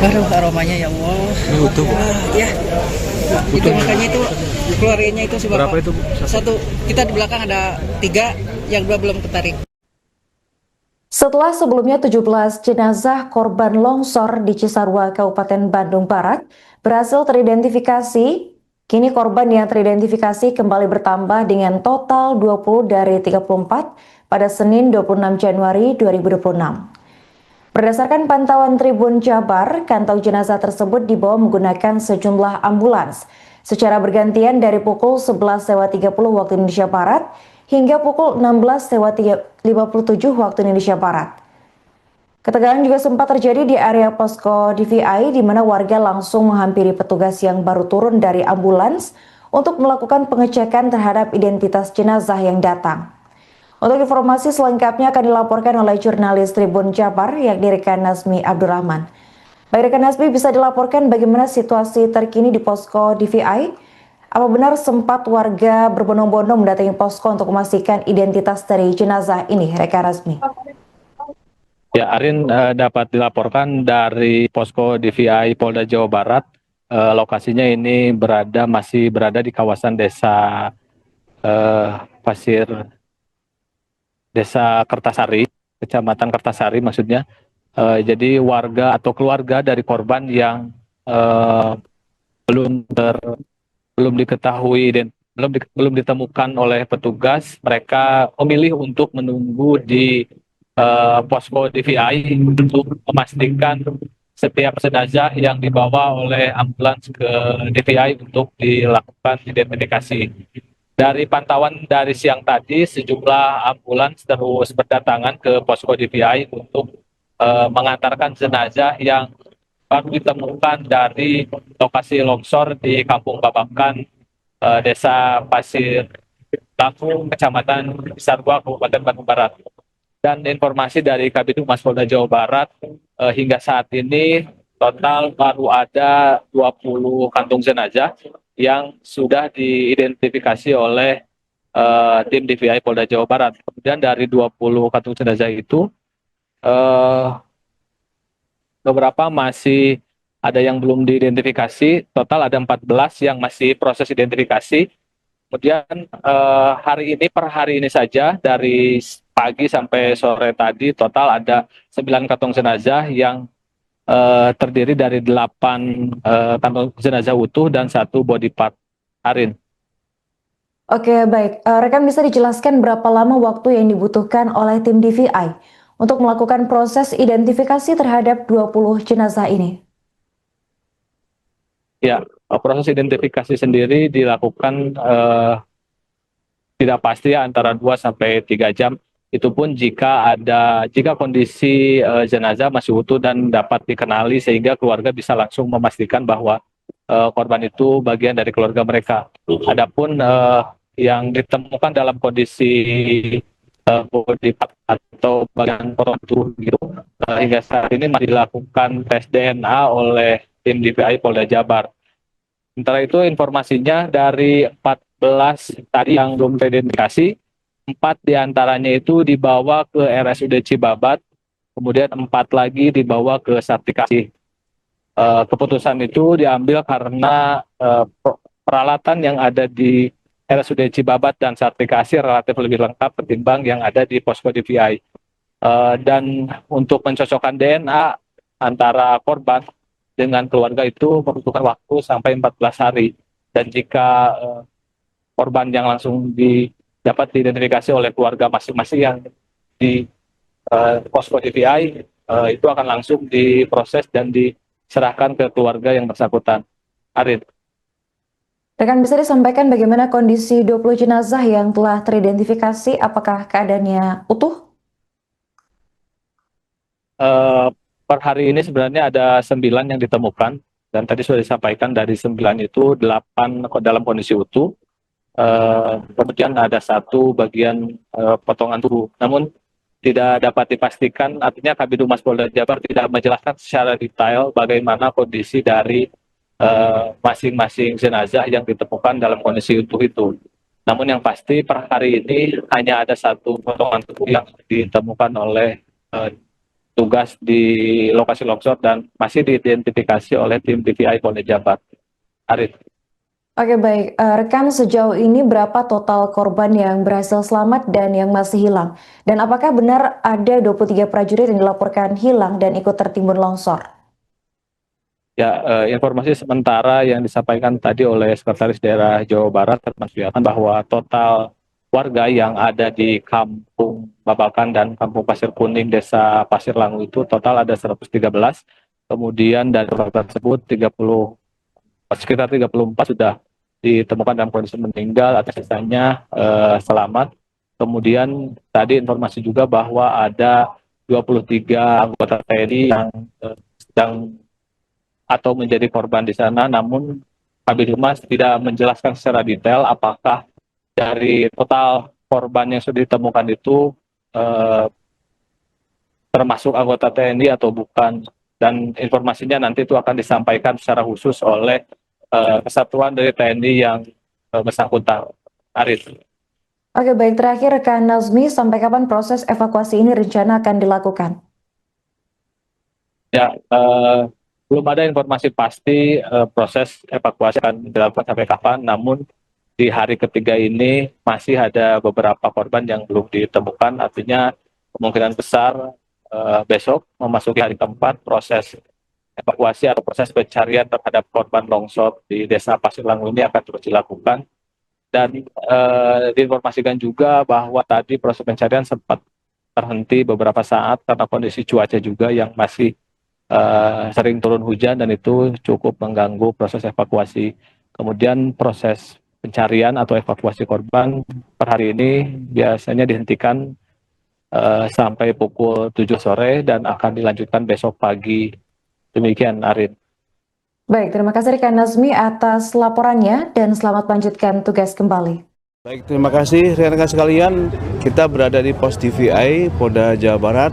Baru aromanya ya Allah. Utuh. Ya. Itu makanya itu keluarganya itu Berapa itu, Bu? Satu. Kita di belakang ada 3, yang 2 belum ketarik. Setelah sebelumnya 17 jenazah korban longsor di Cisarua, Kabupaten Bandung Barat berhasil teridentifikasi, kini korban yang teridentifikasi kembali bertambah dengan total 20 dari 34 pada Senin 26 Januari 2026. Berdasarkan pantauan Tribun Jabar, kantong jenazah tersebut dibawa menggunakan sejumlah ambulans secara bergantian dari pukul 11.30 waktu Indonesia Barat hingga pukul 16.57 waktu Indonesia Barat. Ketegangan juga sempat terjadi di area posko DVI di mana warga langsung menghampiri petugas yang baru turun dari ambulans untuk melakukan pengecekan terhadap identitas jenazah yang datang. Untuk informasi selengkapnya akan dilaporkan oleh jurnalis Tribun Jabar yakni rekan Nazmi Abdurrahman. Baik rekan Nazmi, bisa dilaporkan bagaimana situasi terkini di posko DVI? Apa benar sempat warga berbondong-bondong mendatangi posko untuk memastikan identitas dari jenazah ini, rekan Nazmi? Ya, Arin, dapat dilaporkan dari posko DVI Polda Jawa Barat. Lokasinya ini masih berada di kawasan desa Desa Kertasari, Kecamatan Kertasari maksudnya. Jadi warga atau keluarga dari korban yang belum diketahui dan belum ditemukan oleh petugas, mereka memilih untuk menunggu di posko DVI untuk memastikan setiap jenazah yang dibawa oleh ambulans ke DVI untuk dilakukan identifikasi. Dari pantauan dari siang tadi, sejumlah ambulans terus berdatangan ke posko DVI untuk mengantarkan jenazah yang baru ditemukan dari lokasi longsor di Kampung Babakan, Desa Pasir Lampung, Kecamatan Cisarua, Kabupaten Bandung Barat. Dan informasi dari Kabid Humas Polda Jawa Barat, hingga saat ini total baru ada 20 kantung jenazah yang sudah diidentifikasi oleh tim DVI Polda Jawa Barat. Kemudian dari 20 kantung jenazah itu, beberapa masih ada yang belum diidentifikasi, total ada 14 yang masih proses identifikasi. Kemudian per hari ini saja, dari pagi sampai sore tadi, total ada 9 kantong jenazah yang terdiri dari 8 kantong jenazah utuh dan 1 body part. Arin. Oke, baik. Rekan bisa dijelaskan berapa lama waktu yang dibutuhkan oleh tim DVI untuk melakukan proses identifikasi terhadap 20 jenazah ini? Ya, proses identifikasi sendiri dilakukan tidak pasti antara 2 sampai 3 jam. Itu pun jika kondisi jenazah masih utuh dan dapat dikenali sehingga keluarga bisa langsung memastikan bahwa korban itu bagian dari keluarga mereka. Adapun yang ditemukan dalam kondisi body part atau bagian tubuh gitu, hingga saat ini masih dilakukan tes DNA oleh tim DVI Polda Jabar. Sementara itu informasinya dari 14 tadi yang belum teridentifikasi, 4 diantaranya itu dibawa ke RSUD Cibabat, kemudian 4 lagi dibawa ke Sartikasi. Keputusan itu diambil karena peralatan yang ada di RSUD Cibabat dan Sartikasi relatif lebih lengkap ketimbang yang ada di posko DVI. Dan untuk mencocokkan DNA antara korban dengan keluarga itu membutuhkan waktu sampai 14 hari. Dan jika korban yang langsung dapat diidentifikasi oleh keluarga masing-masing yang di posko DVI, itu akan langsung diproses dan diserahkan ke keluarga yang bersangkutan. Arin. Rekan bisa disampaikan bagaimana kondisi 20 jenazah yang telah teridentifikasi, apakah keadaannya utuh? Per hari ini sebenarnya ada 9 yang ditemukan, dan tadi sudah disampaikan dari 9 itu 8 dalam kondisi utuh. Kemudian ada 1 bagian potongan tubuh. Namun tidak dapat dipastikan, artinya Kabid Humas Polda Jabar tidak menjelaskan secara detail bagaimana kondisi dari masing-masing jenazah yang ditemukan dalam kondisi utuh itu. Namun yang pasti per hari ini hanya ada 1 potongan tubuh yang ditemukan oleh eh, tugas di lokasi longsor dan masih diidentifikasi oleh tim TVI Polda Jabar. Arif. Oke baik, rekan sejauh ini berapa total korban yang berhasil selamat dan yang masih hilang? Dan apakah benar ada 23 prajurit yang dilaporkan hilang dan ikut tertimbun longsor? Ya, informasi sementara yang disampaikan tadi oleh Sekretaris Daerah Jawa Barat termasuk bahwa total warga yang ada di Kampung Babakan dan Kampung Pasir Kuning, Desa Pasir Langu itu total ada 113. Kemudian dari warga tersebut sekitar 34 sudah ditemukan dalam kondisi meninggal atau sisanya selamat. Kemudian tadi informasi juga bahwa ada 23 anggota TNI yang sedang atau menjadi korban di sana, namun Kabid Humas tidak menjelaskan secara detail apakah dari total korban yang sudah ditemukan itu termasuk anggota TNI atau bukan. Dan informasinya nanti itu akan disampaikan secara khusus oleh kesatuan dari TNI yang bersangkutan. Arif. Oke baik, terakhir rekan Nazmi, sampai kapan proses evakuasi ini rencana akan dilakukan? Ya, belum ada informasi pasti proses evakuasi akan dilakukan sampai kapan, namun di hari ketiga ini masih ada beberapa korban yang belum ditemukan, artinya kemungkinan besar besok memasuki hari keempat proses evakuasi atau proses pencarian terhadap korban longsor di Desa Pasir Langu ini akan terus dilakukan. Dan diinformasikan juga bahwa tadi proses pencarian sempat terhenti beberapa saat karena kondisi cuaca juga yang masih sering turun hujan dan itu cukup mengganggu proses evakuasi. Kemudian proses pencarian atau evakuasi korban per hari ini biasanya dihentikan sampai pukul 7 sore dan akan dilanjutkan besok pagi. Demikian, Arin. Baik, terima kasih rekan Nazmi atas laporannya dan selamat melanjutkan tugas kembali. Baik, terima kasih rekan-rekan sekalian. Kita berada di pos TVI Polda Jawa Barat.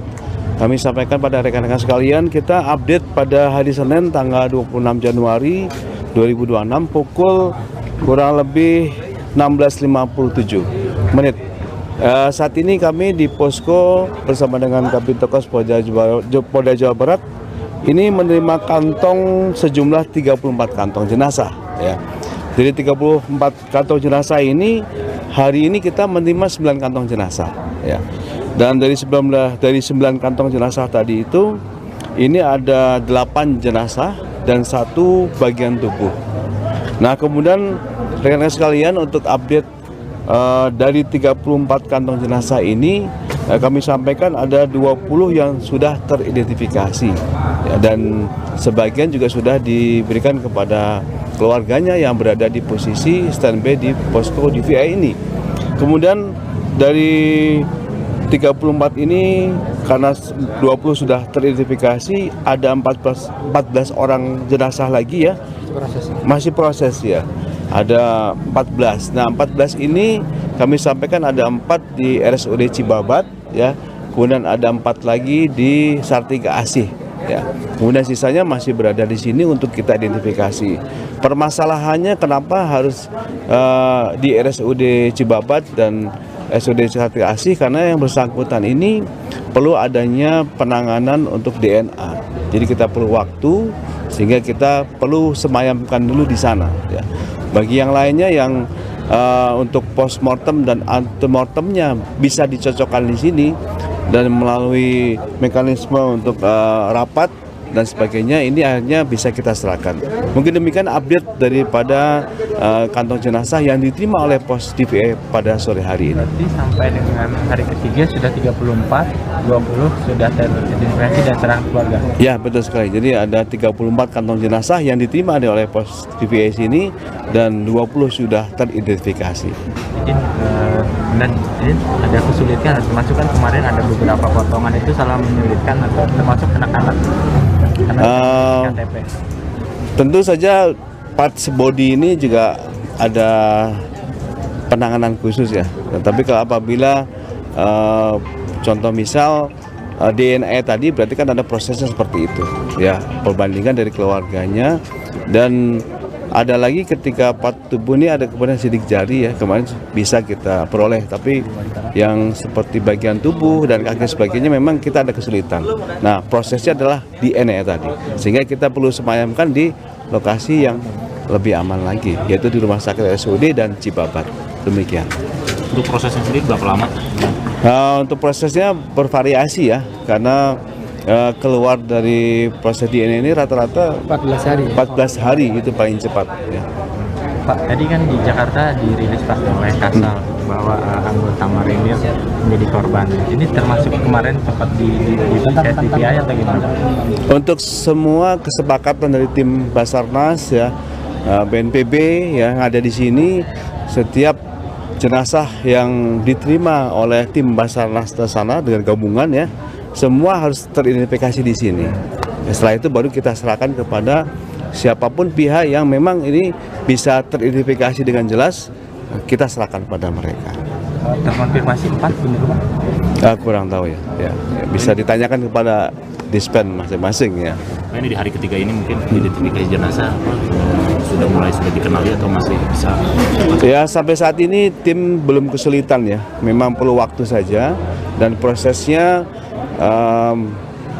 Kami sampaikan pada rekan-rekan sekalian, kita update pada hari Senin tanggal 26 Januari 2026 pukul kurang lebih 16.57 menit. Saat ini kami di posko bersama dengan Kabid Dokes Polda Jawa Barat ini menerima kantong sejumlah 34 kantong jenazah. Ya. Dari 34 kantong jenazah ini, hari ini kita menerima 9 kantong jenazah. Ya. Dan dari 9 kantong jenazah tadi itu, ini ada 8 jenazah dan 1 bagian tubuh. Nah kemudian rekan-rekan sekalian untuk update dari 34 kantong jenazah ini, kami sampaikan ada 20 yang sudah teridentifikasi ya, dan sebagian juga sudah diberikan kepada keluarganya yang berada di posisi standby di posko DVI ini. Kemudian dari 34 ini karena 20 sudah teridentifikasi, ada 14 orang jenazah lagi ya, masih proses ya. Ada 14. Nah, 14 ini kami sampaikan ada 4 di RSUD Cibabat ya. Kemudian ada 4 lagi di Sartika Asih ya. Kemudian sisanya masih berada di sini untuk kita identifikasi. Permasalahannya kenapa harus di RSUD Cibabat dan RSUD Sartika Asih, karena yang bersangkutan ini perlu adanya penanganan untuk DNA. Jadi kita perlu waktu sehingga kita perlu semayamkan dulu di sana ya. Bagi yang lainnya yang untuk postmortem dan antemortemnya bisa dicocokkan di sini dan melalui mekanisme untuk rapat dan sebagainya, ini akhirnya bisa kita serahkan. Mungkin demikian update daripada kantong jenazah yang diterima oleh pos DVI pada sore hari ini. Berarti sampai dengan hari ketiga sudah 34, 20 sudah teridentifikasi dan serang keluarga. Ya betul sekali, jadi ada 34 kantong jenazah yang diterima oleh pos DVI sini dan 20 sudah teridentifikasi. Jadi dan ini ada kesulitan, termasuk kan kemarin ada beberapa potongan itu salah menyulitkan atau termasuk anak-anak. KTP. Tentu saja parts body ini juga ada penanganan khusus ya. Tapi kalau apabila contoh misal DNA tadi berarti kan ada prosesnya seperti itu ya, perbandingan dari keluarganya dan ada lagi ketika part tubuh ini ada kemudian sidik jari ya, kemarin bisa kita peroleh, tapi yang seperti bagian tubuh dan kaki sebagainya memang kita ada kesulitan. Nah, prosesnya adalah DNA tadi, sehingga kita perlu semayamkan di lokasi yang lebih aman lagi, yaitu di Rumah Sakit RSUD dan Cibabat. Demikian. Untuk prosesnya sendiri berapa lama? Untuk prosesnya bervariasi ya, karena keluar dari proses DNA ini rata-rata 14 hari. 14 hari itu paling cepat ya. Pak, tadi kan di Jakarta dirilis Pak oleh Kasal bahwa anggota Marinir menjadi korban. Ini termasuk kemarin sempat di TVI atau gimana? Untuk semua kesepakatan dari tim Basarnas ya, BNPB yang ada di sini, setiap jenazah yang diterima oleh tim Basarnas di sana dengan gabungan ya, semua harus teridentifikasi di sini. Setelah itu baru kita serahkan kepada siapapun pihak yang memang ini bisa teridentifikasi dengan jelas, kita serahkan pada mereka. Terkonfirmasi 4 benar Pak? Kurang tahu ya. Bisa ditanyakan kepada dispen masing-masing ya. Nah, ini di hari ketiga ini mungkin identifikasi jenazah sudah dikenali atau masih bisa? Ya, sampai saat ini tim belum kesulitan ya. Memang perlu waktu saja dan prosesnya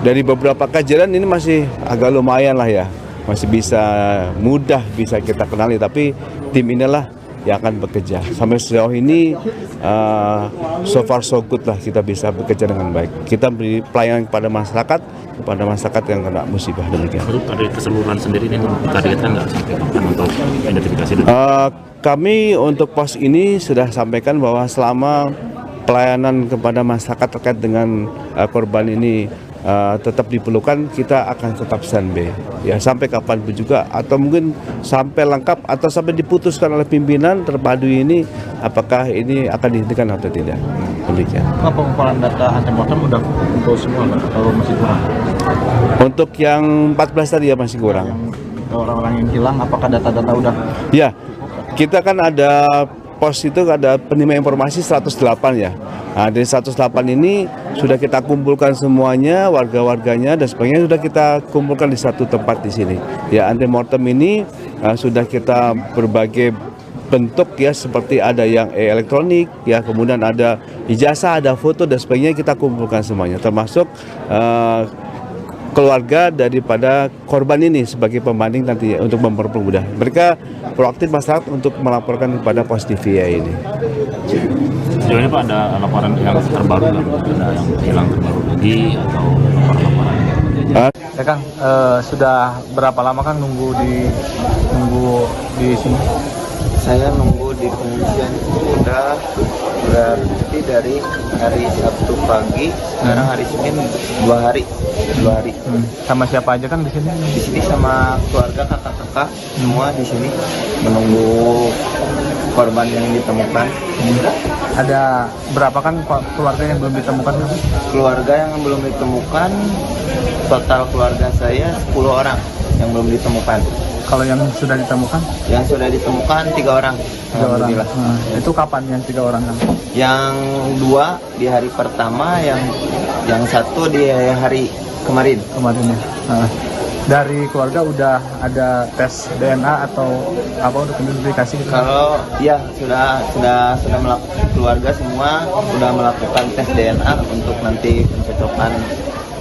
dari beberapa kajian ini masih agak lumayan lah ya, masih mudah bisa kita kenali, tapi tim inilah yang akan bekerja. Sampai sejauh ini so far so good lah, kita bisa bekerja dengan baik. Kita beri pelayanan kepada masyarakat yang kena musibah demikian. Untuk dari keseluruhan sendiri ini ditargetkan nggak sampai kapan untuk identifikasi? Kami untuk pos ini sudah sampaikan bahwa selama pelayanan kepada masyarakat terkait dengan korban ini tetap diperlukan, kita akan tetap standby ya sampai kapanpun juga, atau mungkin sampai lengkap atau sampai diputuskan oleh pimpinan terpadu ini apakah ini akan dihentikan atau tidak. Demikian. Pengumpulan data antemortem udah kumpul semua atau masih kurang? Untuk yang 14 tadi ya masih kurang. Orang-orang yang hilang, apakah data-data udah? Ya, kita kan ada pos itu ada penerima informasi 108 ya. Nah, dari 108 ini sudah kita kumpulkan semuanya, warga-warganya dan sebagainya sudah kita kumpulkan di satu tempat di sini. Ya, antemortem ini sudah kita berbagai bentuk ya, seperti ada yang elektronik ya, kemudian ada ijazah, ada foto dan sebagainya, kita kumpulkan semuanya, termasuk keluarga daripada korban ini sebagai pembanding nanti untuk mempermudah. Mereka proaktif masyarakat untuk melaporkan kepada pos TVI ini. Sejauh ini Pak ada laporan yang terbaru nggak? Ada yang hilang terbaru lagi atau laporan-laporan? Ya Kang, sudah berapa lama Kang nunggu di sini? Saya nunggu di pengungsian udah berarti dari hari Sabtu pagi, sekarang hari Senin 2 hari. Sama siapa aja Kang di sini? Di sini sama keluarga, kakak-kakak semua di sini menunggu korban yang ditemukan. Ada berapa kan keluarga yang belum ditemukan? Keluarga yang belum ditemukan, total keluarga saya 10 orang yang belum ditemukan. Kalau yang sudah ditemukan? Yang sudah ditemukan 3 orang. 3 orang. Alhamdulillah. Itu kapan yang 3 orang Kang? Yang 2 di hari pertama, yang 1 di hari kemarin. Ya. Dari keluarga udah ada tes DNA atau apa untuk identifikasi gitu? Kalau ya sudah melakukan, keluarga semua sudah melakukan tes DNA untuk nanti pencocokan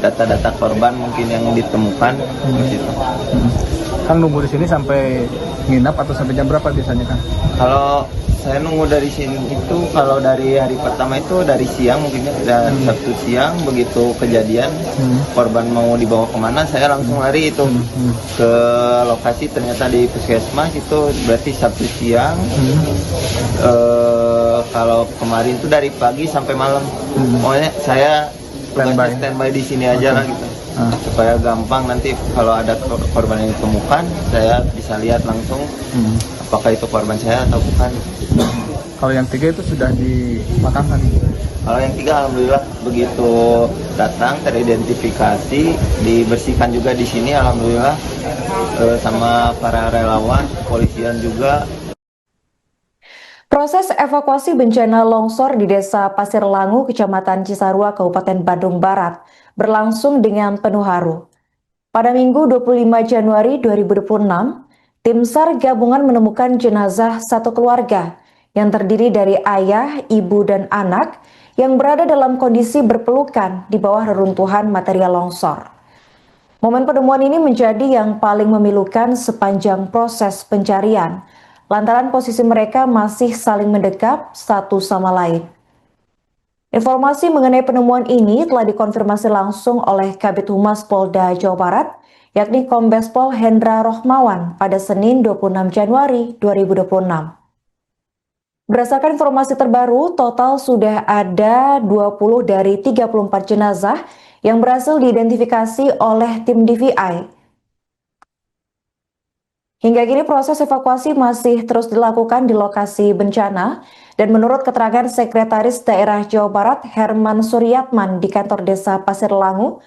data-data korban mungkin yang ditemukan. Gitu. Kang nunggu di sini sampai nginap atau sampai jam berapa biasanya Kang? Kalau saya nunggu dari sini itu, kalau dari hari pertama itu dari siang mungkinnya, dari Sabtu siang begitu kejadian korban mau dibawa kemana, saya langsung lari itu ke lokasi, ternyata di puskesmas itu, berarti Sabtu siang. Kalau kemarin itu dari pagi sampai malam, pokoknya saya standby di sini aja lah gitu. Supaya gampang nanti kalau ada korban yang ditemukan, saya bisa lihat langsung apakah itu korban saya atau bukan. Kalau yang 3 itu sudah dimakamkan? Kalau yang 3 alhamdulillah begitu datang teridentifikasi, dibersihkan juga di sini alhamdulillah, sama para relawan, kepolisian juga. Proses evakuasi bencana longsor di Desa Pasir Langu, Kecamatan Cisarua, Kabupaten Bandung Barat berlangsung dengan penuh haru. Pada Minggu 25 Januari 2026, Tim SAR gabungan menemukan jenazah satu keluarga yang terdiri dari ayah, ibu, dan anak yang berada dalam kondisi berpelukan di bawah reruntuhan material longsor. Momen penemuan ini menjadi yang paling memilukan sepanjang proses pencarian, lantaran posisi mereka masih saling mendekap satu sama lain. Informasi mengenai penemuan ini telah dikonfirmasi langsung oleh Kabid Humas Polda Jawa Barat, yakni Kombes Pol Hendra Rohmawan pada Senin 26 Januari 2026. Berdasarkan informasi terbaru, total sudah ada 20 dari 34 jenazah yang berhasil diidentifikasi oleh tim DVI. Hingga kini proses evakuasi masih terus dilakukan di lokasi bencana, dan menurut keterangan Sekretaris Daerah Jawa Barat Herman Suryatman di kantor desa Pasir Langu,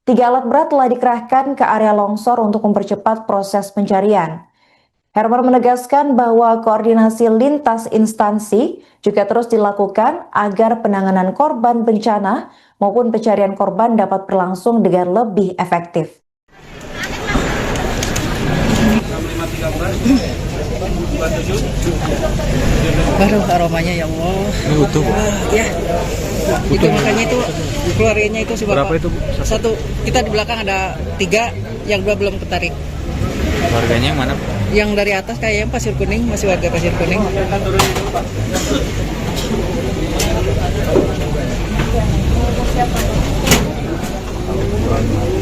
3 alat berat telah dikerahkan ke area longsor untuk mempercepat proses pencarian. Herman menegaskan bahwa koordinasi lintas instansi juga terus dilakukan agar penanganan korban bencana maupun pencarian korban dapat berlangsung dengan lebih efektif. Baru aromanya, ya Allah. Ini utuh, Bu? Ya. Itu makanya itu keluarganya itu si bapak. Berapa itu, Bu? Satu. Kita di belakang ada 3, yang 2 belum ketarik. Keluarganya yang mana, Bu? Yang dari atas kayaknya Pasir Kuning, masih warga Pasir Kuning.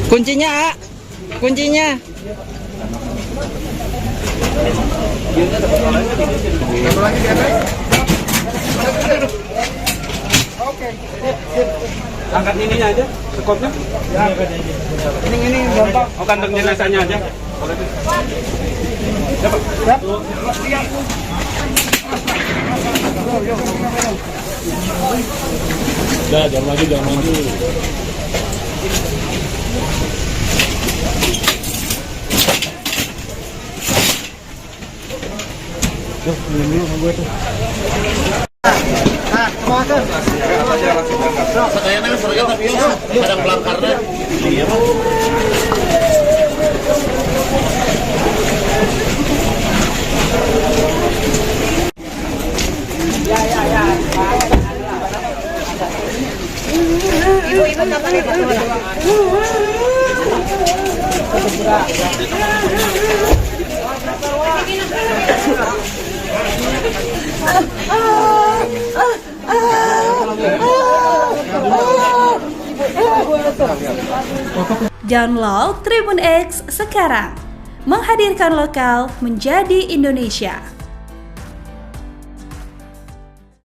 Kuncinya, A. Kuncinya. Angkat ininya aja, sekopnya. Ini gampang. Oh, kantong jenazahnya aja. Siap. Jangan maju. Download Tribun X sekarang, menghadirkan lokal menjadi Indonesia.